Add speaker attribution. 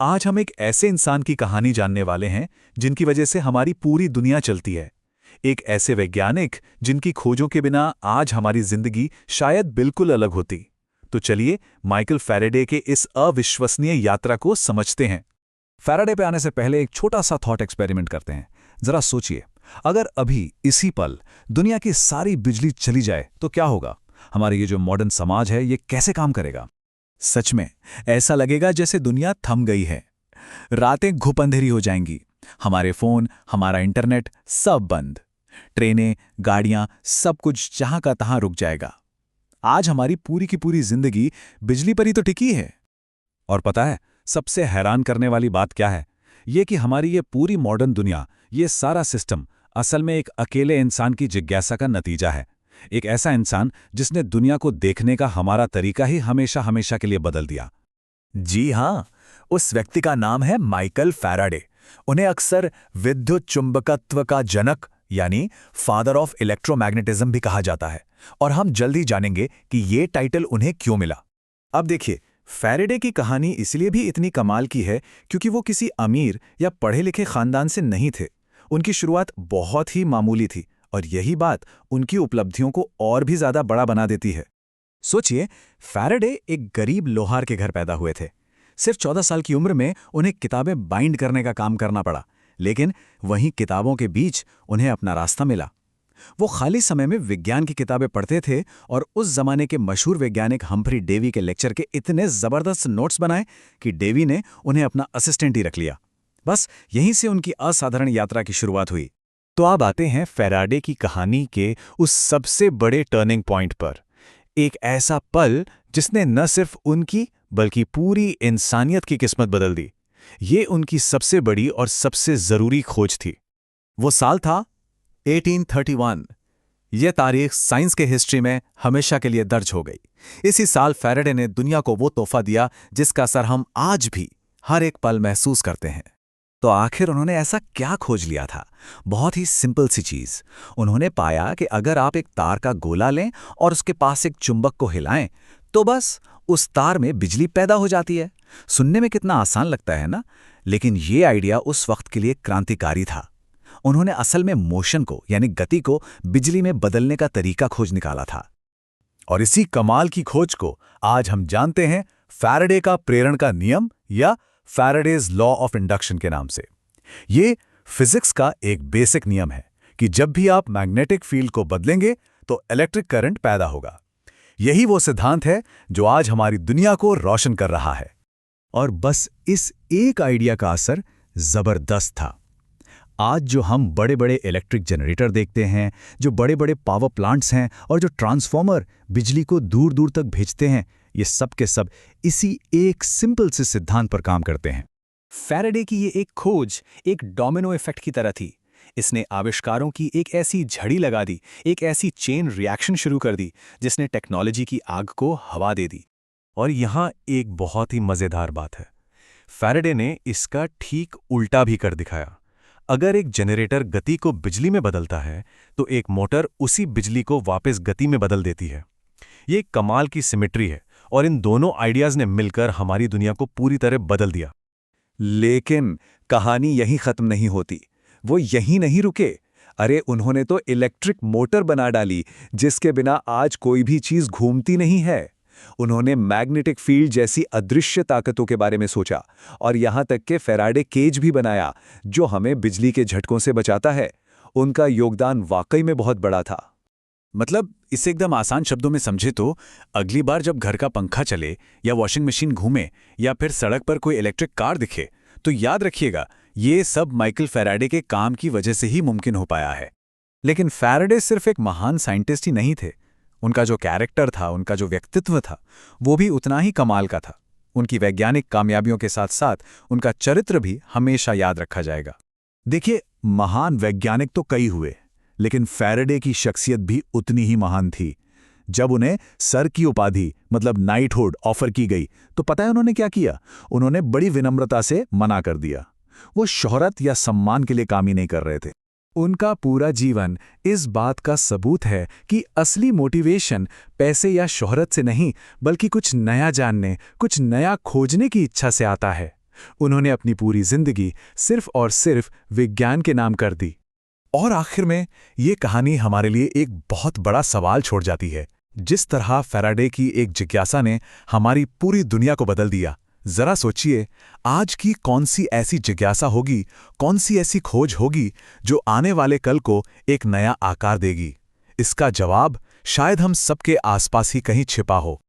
Speaker 1: आज हम एक ऐसे इंसान की कहानी जानने वाले हैं जिनकी वजह से हमारी पूरी दुनिया चलती है। एक ऐसे वैज्ञानिक जिनकी खोजों के बिना आज हमारी जिंदगी शायद बिल्कुल अलग होती। तो चलिए माइकल फैराडे के इस अविश्वसनीय यात्रा को समझते हैं।
Speaker 2: फैराडे पे आने से पहले एक छोटा सा थॉट एक्सपेरिमेंट करते हैं। जरा सोचिए, अगर अभी इसी पल दुनिया की सारी बिजली चली जाए तो क्या होगा? हमारे ये जो मॉडर्न समाज है ये कैसे काम करेगा?
Speaker 1: सच में ऐसा लगेगा जैसे दुनिया थम गई है। रातें घुप अंधेरी हो जाएंगी, हमारे फोन, हमारा इंटरनेट सब बंद। ट्रेनें, गाड़ियां, सब कुछ जहां का तहां रुक जाएगा। आज हमारी पूरी की पूरी जिंदगी बिजली पर ही तो टिकी है।
Speaker 2: और पता है सबसे हैरान करने वाली बात क्या है? ये कि हमारी ये पूरी मॉडर्न दुनिया, ये सारा सिस्टम असल में एक अकेले इंसान की जिज्ञासा का नतीजा है। एक ऐसा इंसान जिसने दुनिया को देखने का हमारा तरीका ही हमेशा हमेशा के लिए बदल दिया।
Speaker 1: जी हां, उस व्यक्ति का नाम है माइकल फैराडे। उन्हें अक्सर विद्युत चुंबकत्व का जनक यानी फादर ऑफ इलेक्ट्रोमैग्नेटिज्म भी कहा जाता है। और हम जल्द ही जानेंगे कि ये टाइटल उन्हें क्यों मिला। अब देखिए, फैराडे की कहानी इसलिए भी इतनी कमाल की है क्योंकि वो किसी अमीर या पढ़े लिखे खानदान से नहीं थे। उनकी शुरुआत बहुत ही मामूली थी और यही बात उनकी उपलब्धियों को और भी ज्यादा बड़ा बना देती है। सोचिए, फैराडे एक गरीब लोहार के घर पैदा हुए थे। सिर्फ 14 साल की उम्र में उन्हें किताबें बाइंड करने का काम करना पड़ा, लेकिन वहीं किताबों के बीच उन्हें अपना रास्ता मिला। वो खाली समय में विज्ञान की किताबें पढ़ते थे और उस जमाने के मशहूर वैज्ञानिक हम्फ्री डेवी के लेक्चर के इतने जबरदस्त नोट्स बनाए कि डेवी ने उन्हें अपना असिस्टेंट ही रख लिया। बस यहीं से उनकी असाधारण यात्रा की शुरुआत हुई।
Speaker 3: तो अब आते हैं फैराडे की कहानी के उस सबसे बड़े टर्निंग पॉइंट पर। एक ऐसा पल जिसने न सिर्फ उनकी बल्कि पूरी इंसानियत की किस्मत बदल दी। ये उनकी सबसे बड़ी और सबसे जरूरी खोज थी।
Speaker 2: वो साल था 1831। यह तारीख साइंस के हिस्ट्री में हमेशा के लिए दर्ज हो गई। इसी साल फैराडे ने दुनिया को वो तोहफा दिया जिसका असर हम आज भी हर एक पल महसूस करते हैं। तो आखिर उन्होंने ऐसा क्या खोज लिया था? बहुत ही सिंपल सी चीज। उन्होंने पाया कि अगर आप एक तार का गोला लें और उसके पास एक चुंबक को हिलाएं तो बस उस तार में बिजली पैदा हो जाती है। सुनने में कितना आसान लगता है ना, लेकिन ये आइडिया उस वक्त के लिए क्रांतिकारी था। उन्होंने असल में मोशन को यानी गति को बिजली में बदलने का तरीका खोज निकाला था। और इसी कमाल की खोज को आज हम जानते हैं फैराडे का प्रेरण का नियम या फैराडेज लॉ ऑफ इंडक्शन के नाम से। ये फिजिक्स का एक बेसिक नियम है कि जब भी आप मैग्नेटिक फील्ड को बदलेंगे तो इलेक्ट्रिक करंट पैदा होगा। यही वो सिद्धांत है जो आज हमारी दुनिया को रोशन कर रहा है। और बस इस एक आइडिया का असर जबरदस्त था। आज जो हम बड़े बड़े इलेक्ट्रिक जनरेटर देखते हैं, जो बड़े बड़े पावर प्लांट्स हैं और जो ट्रांसफॉर्मर बिजली को दूर दूर तक भेजते हैं, ये सब के सब इसी एक सिंपल से सिद्धांत पर काम करते हैं।
Speaker 1: फैराडे की ये एक खोज एक डोमिनो इफेक्ट की तरह थी। इसने आविष्कारों की एक ऐसी झड़ी लगा दी, एक ऐसी चेन रिएक्शन शुरू कर दी जिसने टेक्नोलॉजी की आग को हवा दे दी।
Speaker 3: और यहाँ एक बहुत ही मजेदार बात है, फैराडे ने इसका ठीक उल्टा भी कर दिखाया। अगर एक जनरेटर गति को बिजली में बदलता है तो एक मोटर उसी बिजली को वापस गति में बदल देती है। ये एक कमाल की सिमेट्री है और इन दोनों आइडियाज ने मिलकर हमारी दुनिया को पूरी तरह बदल दिया।
Speaker 2: लेकिन कहानी यहीं खत्म नहीं होती। वो यहीं नहीं रुके। अरे उन्होंने तो इलेक्ट्रिक मोटर बना डाली जिसके बिना आज कोई भी चीज घूमती नहीं है। उन्होंने मैग्नेटिक फील्ड जैसी अदृश्य ताकतों के बारे में सोचा और यहां तक कि फैराडे केज भी बनाया जो हमें बिजली के झटकों से बचाता है। उनका योगदान वाकई में बहुत बड़ा था।
Speaker 1: मतलब इसे एकदम आसान शब्दों में समझे तो अगली बार जब घर का पंखा चले या वॉशिंग मशीन घूमे या फिर सड़क पर कोई इलेक्ट्रिक कार दिखे तो याद रखिएगा, ये सब माइकल फैराडे के काम की वजह से ही मुमकिन हो पाया है। लेकिन फैराडे सिर्फ एक महान साइंटिस्ट ही नहीं थे। उनका जो कैरेक्टर था, उनका जो व्यक्तित्व था, वो भी उतना ही कमाल का था। उनकी वैज्ञानिक कामयाबियों के साथ साथ उनका चरित्र भी हमेशा याद रखा जाएगा।
Speaker 2: देखिए, महान वैज्ञानिक तो कई हुए, लेकिन फैराडे की शख्सियत भी उतनी ही महान थी। जब उन्हें सर की उपाधि मतलब नाइटहुड ऑफर की गई तो पता है उन्होंने क्या किया? उन्होंने बड़ी विनम्रता से मना कर दिया। वो शोहरत या सम्मान के लिए काम ही नहीं कर रहे थे। उनका पूरा जीवन इस बात का सबूत है कि असली मोटिवेशन पैसे या शोहरत से नहीं बल्कि कुछ नया जानने, कुछ नया खोजने की इच्छा से आता है। उन्होंने अपनी पूरी जिंदगी सिर्फ और सिर्फ विज्ञान के नाम कर दी।
Speaker 1: और आखिर में ये कहानी हमारे लिए एक बहुत बड़ा सवाल छोड़ जाती है। जिस तरह फैराडे की एक जिज्ञासा ने हमारी पूरी दुनिया को बदल दिया, जरा सोचिए आज की कौन सी ऐसी जिज्ञासा होगी, कौन सी ऐसी खोज होगी जो आने वाले कल को एक नया आकार देगी। इसका जवाब शायद हम सबके आसपास ही कहीं छिपा हो।